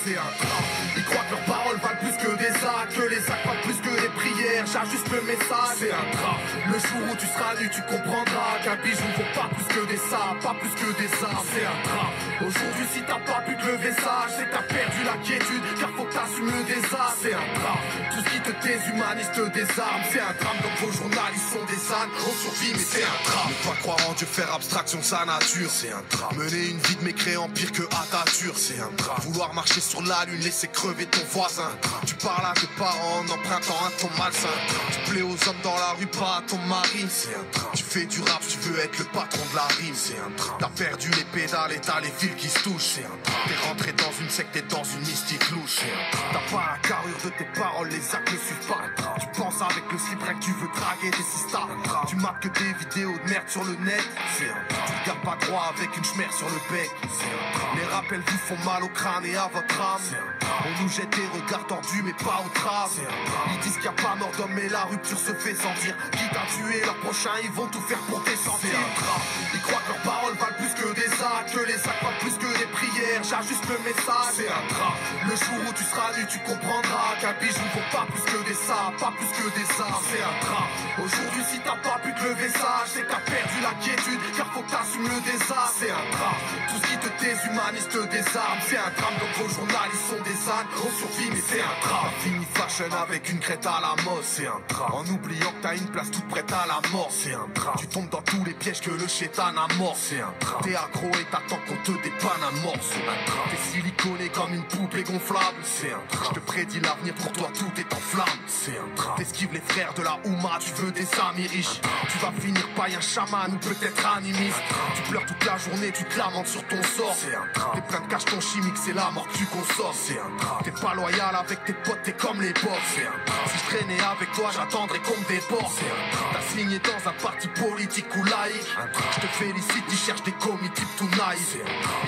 c'est un drame. Ils croient que leurs paroles valent plus que des actes, que les actes valent plus que des prières. J'ajuste le message, c'est un drame. Le jour où tu seras nu, tu comprendras qu'un bijou vaut pas plus que des sables, pas plus que des armes, c'est un drame. Aujourd'hui, si t'as pas pu te lever sage, c'est que t'as perdu la quiétude, car faut que t'assumes le désastre, c'est un drame. Tout ce qui te déshumanise te désarme, c'est un drame. Donc vos journalistes sont des ânes, on survit, mais c'est un drame. Ne pas croire en Dieu, faire abstraction de sa nature, c'est un drame. Mener une vie de mécréant pire que Atatürk, c'est un drame. Vouloir marcher sur la lune, laisser crever ton voisin. Tu parles à tes parents en empruntant un ton malsain. Tu plais aux hommes dans la rue, pas à ton mari, c'est un drame. Tu fais du rap, tu veux être le patron de la rime, c'est un drame. T'as perdu les pédales et t'as les fils qui se touchent, c'est un drame. T'es rentré dans une secte et dans une mystique louche, c'est un drame. T'as pas la carrure de tes paroles, les actes ne suivent pas. Tu penses avec le slip que tu veux draguer des sistas. Tu mates que des vidéos de merde sur le net, c'est un drame. Tu regardes pas droit avec une chmère sur le bec, c'est un drame. Les rappels vous font mal au crâne et à votre âme, c'est un drame. On nous jette des regards tordus mais pas au tram, c'est un drame. Ils disent qu'il n'y a pas mort d'homme mais la rupture se fait sentir. Quitte à tuer leur prochain, ils vont tout faire pour descendre, c'est un drame. Ils croient que leurs paroles valent plus que des actes, que les actes valent plus que des prières. J'ajuste le message, c'est un drame. Le jour où tu seras nu, tu comprendras qu'un bijou vaut pas plus que des sables, pas plus que des armes, c'est un drame. Aujourd'hui, si t'as pas pu te lever sage, c'est que t'as perdu la quiétude, car faut que t'assumes le désastre, c'est un drame. Tout ce qui te déshumanise te désarme, c'est un drame. Donc vos journalistes sont des ânes, on survit, mais c'est un drame. Fini fashion avec une crête à la mode, c'est un drame. En oubliant que t'as une place toute prête à la mort, c'est un drame. Tu tombes dans tous les pièges que le chétan amorce, c'est un drame. T'es accro et t'attends qu'on te dépanne à mort, c'est un drame. T'es siliconé comme une poupée gonflable, c'est un drame. Je te prédis l'avenir, pour toi tout est en flamme, c'est un drame. T'esquives les frères de la Houma, tu veux des amis riches. Tu vas finir païen chaman ou peut-être animiste. Tu pleures toute la journée, tu te lamentes sur ton sort, c'est un drame. T'es plein de cachetons chimiques, c'est la mort que tu consommes, c'est un drame. T'es pas loyal avec tes potes, t'es comme les boss, c'est un drame. Si je traînais avec toi, j'attendrais qu'on me déporte, c'est un drame. T'as signé dans un parti politique ou laïque, je te félicite, ils cherchent des commis type tout naïf.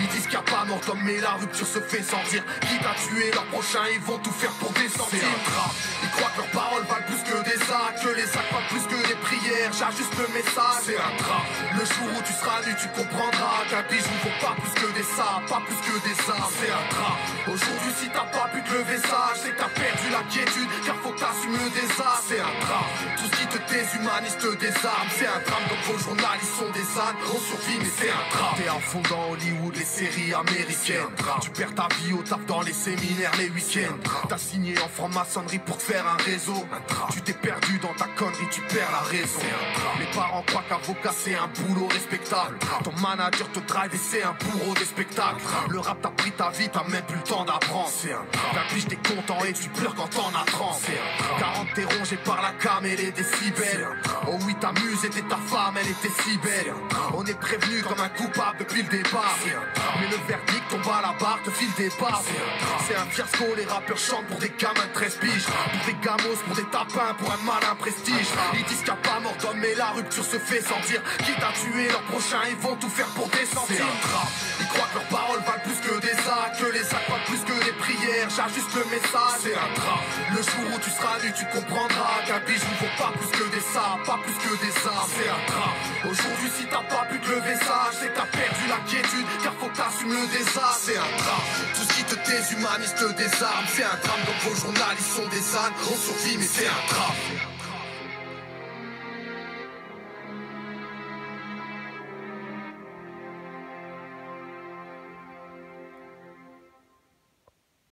Ils disent qu'il n'y a pas mort d'homme mais la rupture se fait sentir. Quitte à tuer leur prochain, ils vont tout faire pour descendre, c'est un drame. Ils croient que leurs paroles valent plus que des actes, que les actes valent plus que des prières. J'ajuste le message, c'est un drame. Le jour où tu seras nu, tu comprendras qu'un bijou vaut pas plus que des sables, pas plus que des armes, c'est un drame. Aujourd'hui, si t'as pas pu te lever sage, c'est que t'as perdu la quiétude, car faut que t'assumes le désastre, c'est un drame. Tout ce qui te déshumanise te désarme, c'est un drame. Donc vos journalistes sont des ânes, on survit, mais c'est un drame. T'es à fond dans Hollywood, les séries américaines. Tu perds ta vie au taf dans les séminaires les week-ends. T'as signé en franc-maçonnerie pour te faire un réseau. Tu t'es perdu dans ta connerie, tu perds la raison. Les parents croient qu'avocat c'est un boulot respectable. Ton manager te drive et c'est un bourreau des spectacles. Le rap t'a pris ta vie, t'as même plus le temps d'apprendre. T'affiches t'es content et tu pleures quand t'en as 30. 40 t'es rongé par la cam et les décibels. Oh oui t'amuses et ta femme elle était si belle. On est prévenu comme un coupable depuis le départ. Mais le verdict tombe à la barre, te file des barres. C'est un fiasco, les rappeurs chantent pour des gamins de 13 piges. Pour des gamos, pour des tapins, pour un malin prestige. Ils disent qu'il n'y a pas mort d'homme mais la rupture se fait sentir. Quitte à tuer leur prochain, ils vont tout faire pour descendre. C'est un drame. Ils croient que leurs paroles valent plus que des actes, que les actes valent plus que des prières. J'ajuste le message, c'est un drame. Le jour où tu seras nu, tu comprendras qu'un bijou vaut pas plus que des sables, pas plus que des armes, c'est un drame. Aujourd'hui, si t'as pas pu te lever sage, c'est que t'as perdu la quiétude, car faut que t'assumes le désastre, c'est un drame. Tout ce qui te déshumanise te désarme, c'est un drame. Donc vos journalistes sont des ânes, on survit, mais c'est un drame.